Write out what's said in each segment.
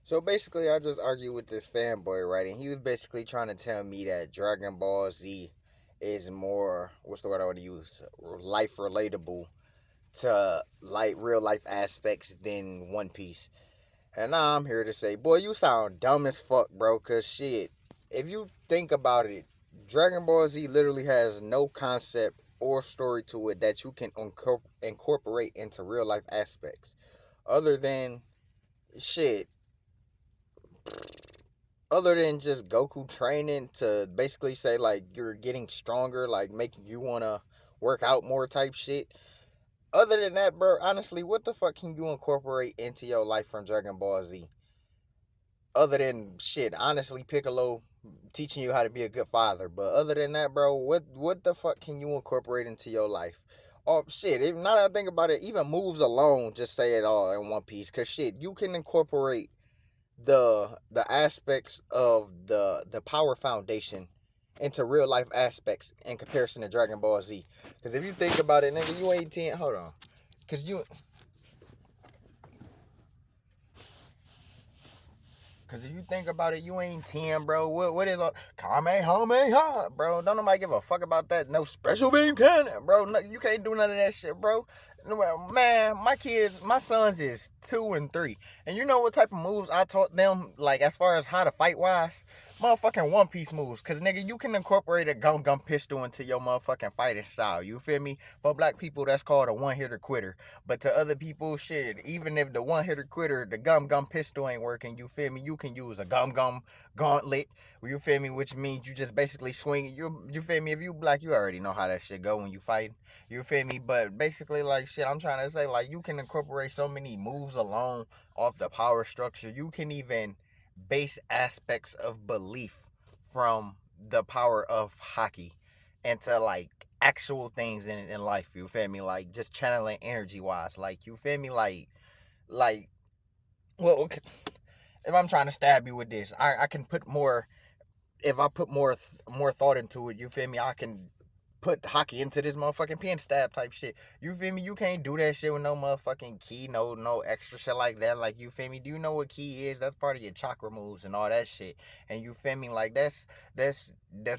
So basically, I just argued with this fanboy, right? And he was basically trying to tell me that Dragon Ball Z is more, what's the word I want to use? Life relatable to like real life aspects than One Piece. And now I'm here to say, boy, you sound dumb as fuck, bro. Cause shit, if you think about it, Dragon Ball Z literally has no concept or story to it that you can incorporate into real life aspects, other than shit other than just Goku training to basically say like you're getting stronger, like making you wanna work out more type shit. Other than that, bro, honestly, what the fuck can you incorporate into your life from Dragon Ball Z? Other than shit, honestly, Piccolo teaching you how to be a good father. But other than that, bro, what the fuck can you incorporate into your life? Oh shit! If now that I think about it, even moves alone just say it all in One Piece. Cause shit, you can incorporate the aspects of the power foundation into real life aspects in comparison to Dragon Ball Z. Because if you think about it, nigga, you ain't 10. Hold on. Because you Cause if you think about it, you ain't 10, bro. What is all Kamehameha, bro? Don't nobody give a fuck about that. No special beam cannon, bro. No, you can't do none of that shit, bro. Man, my sons is 2 and 3. And you know what type of moves I taught them, like as far as how to fight wise? Motherfucking One Piece moves. Cause nigga, you can incorporate a gum gum pistol into your motherfucking fighting style. You feel me? For black people, that's called a one-hitter quitter. But to other people, shit, even if the one hitter quitter, the gum gum pistol ain't working, you feel me? You can use a gum gum gauntlet, you feel me? Which means you just basically swing it. You feel me? If you black, you already know how that shit go when you fight. You feel me? But basically, like shit, I'm trying to say, like, you can incorporate so many moves alone off the power structure. You can even base aspects of belief from the power of hockey into like actual things in life, you feel me? Like just channeling energy wise. Like you feel me? Like well okay, if I'm trying to stab you with this, I can put more if I put more thought into it, you feel me? I can put hockey into this motherfucking pin stab type shit. You feel me? You can't do that shit with no motherfucking key, no extra shit like that. Like you feel me? Do you know what key is? That's part of your chakra moves and all that shit. And you feel me? Like that's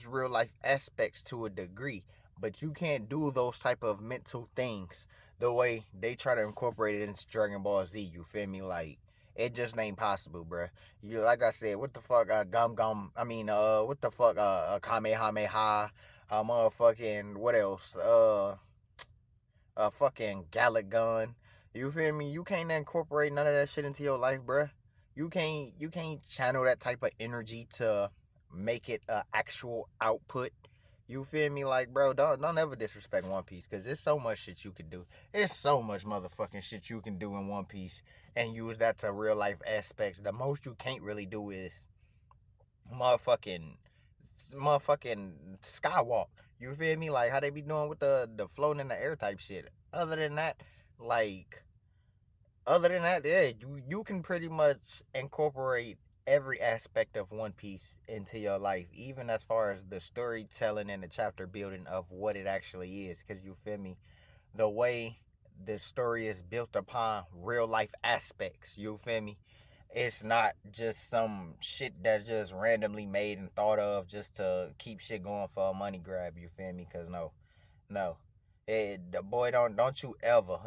real life aspects to a degree. But you can't do those type of mental things the way they try to incorporate it into Dragon Ball Z. You feel me? Like it just ain't possible, bruh. You like I said, what the fuck, gum gum. I mean, what the fuck, kamehameha, motherfucking what else? A fucking Gallic gun. You feel me? You can't incorporate none of that shit into your life, bruh. You can't channel that type of energy to make it a actual output. You feel me? Like, bro, don't ever disrespect One Piece because there's so much shit you can do. There's so much motherfucking shit you can do in One Piece and use that to real life aspects. The most you can't really do is motherfucking skywalk. You feel me? Like how they be doing with the floating in the air type shit. Other than that, like yeah, you can pretty much incorporate every aspect of One Piece into your life, even as far as the storytelling and the chapter building of what it actually is. Cause you feel me? The way the story is built upon real life aspects. You feel me? It's not just some shit that's just randomly made and thought of just to keep shit going for a money grab. You feel me? Cause no, the boy don't you ever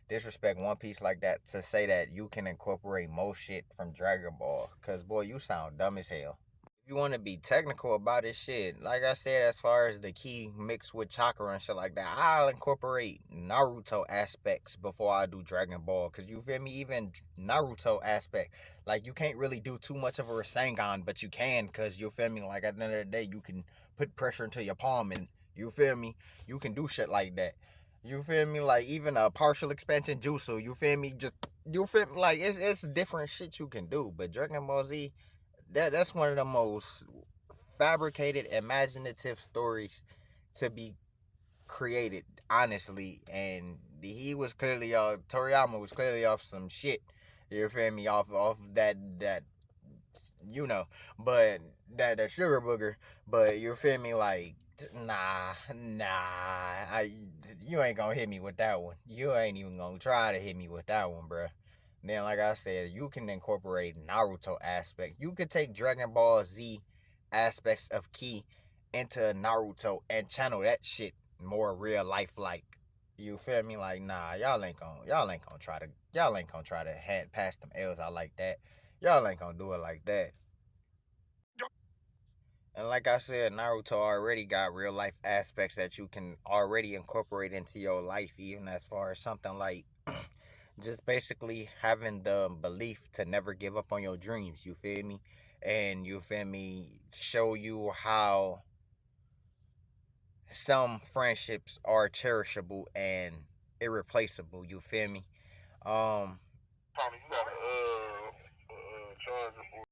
disrespect One Piece like that to say that you can incorporate more shit from Dragon Ball. Cause boy, you sound dumb as hell. If you want to be technical about this shit, like I said, as far as the key mixed with chakra and shit like that, I'll incorporate Naruto aspects before I do Dragon Ball. Cause you feel me? Even Naruto aspect, like you can't really do too much of a Rasengan, but you can, cause you feel me? Like at the end of the day, you can put pressure into your palm, and you feel me? You can do shit like that. You feel me? Like even a partial expansion jutsu. You feel me? Just you feel me? Like it's different shit you can do, but Dragon Ball Z that's one of the most fabricated, imaginative stories to be created, honestly. And he was clearly Toriyama was clearly off some shit. You feel me? Off that you know, but that sugar booger. But you feel me? Like nah, you ain't gonna hit me with that one. You ain't even gonna try to hit me with that one, bruh. Then, like I said, you can incorporate Naruto aspect. You could take Dragon Ball Z aspects of Ki into Naruto and channel that shit more real life like. You feel me? Like, nah, y'all ain't gonna try to hand pass them L's out like that. Y'all ain't gonna do it like that. And like I said, Naruto already got real life aspects that you can already incorporate into your life, even as far as something like just basically having the belief to never give up on your dreams. You feel me? And you feel me? Show you how some friendships are cherishable and irreplaceable. You feel me? Um, Tommy, you got a charger for.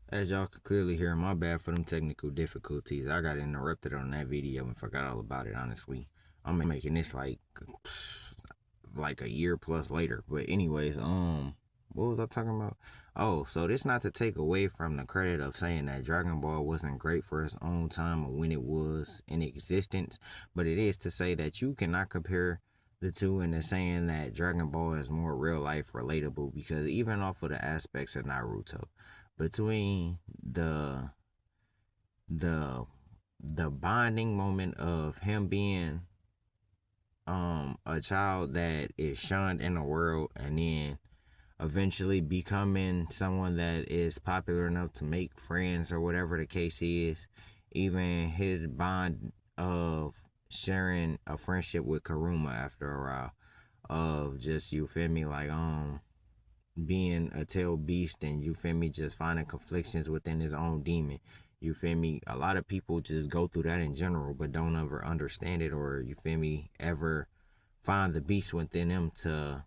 As y'all could clearly hear, my bad for them technical difficulties. I got interrupted on that video and forgot all about it, honestly. I'm making this like a year plus later. But anyways, what was I talking about? Oh, so this not to take away from the credit of saying that Dragon Ball wasn't great for its own time or when it was in existence, but it is to say that you cannot compare the two into saying that Dragon Ball is more real life relatable, because even off of the aspects of Naruto, between the bonding moment of him being a child that is shunned in the world and then eventually becoming someone that is popular enough to make friends or whatever the case is, even his bond of sharing a friendship with Karuma after a while, of just, you feel me, like being a tail beast, and you feel me, just finding conflictions within his own demon. You feel me? A lot of people just go through that in general, but don't ever understand it, or you feel me, ever find the beast within them to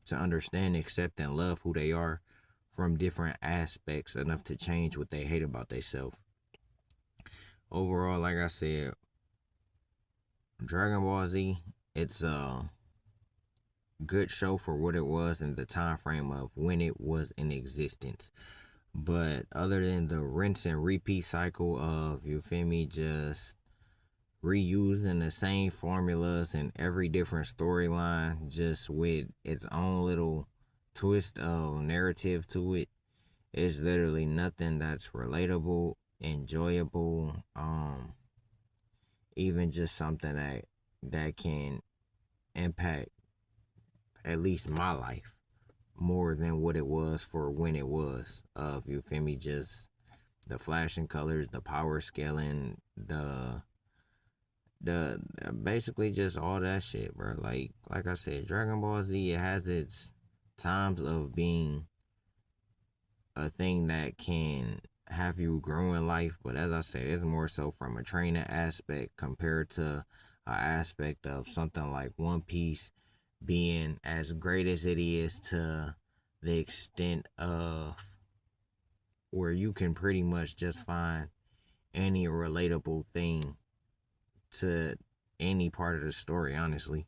understand, accept, and love who they are from different aspects enough to change what they hate about themselves. Overall, like I said, Dragon Ball Z, it's a good show for what it was in the time frame of when it was in existence. But other than the rinse and repeat cycle of, you feel me, just reusing the same formulas in every different storyline, just with its own little twist of narrative to it, it's literally nothing that's relatable, enjoyable, even just something that can impact at least my life more than what it was for when it was. Of, you feel me, just the flashing colors, the power scaling, the basically just all that shit, bro. Like I said, Dragon Ball Z, it has its times of being a thing that can have you grow in life, but as I said, it's more so from a training aspect compared to an aspect of something like One Piece being as great as it is, to the extent of where you can pretty much just find any relatable thing to any part of the story, honestly.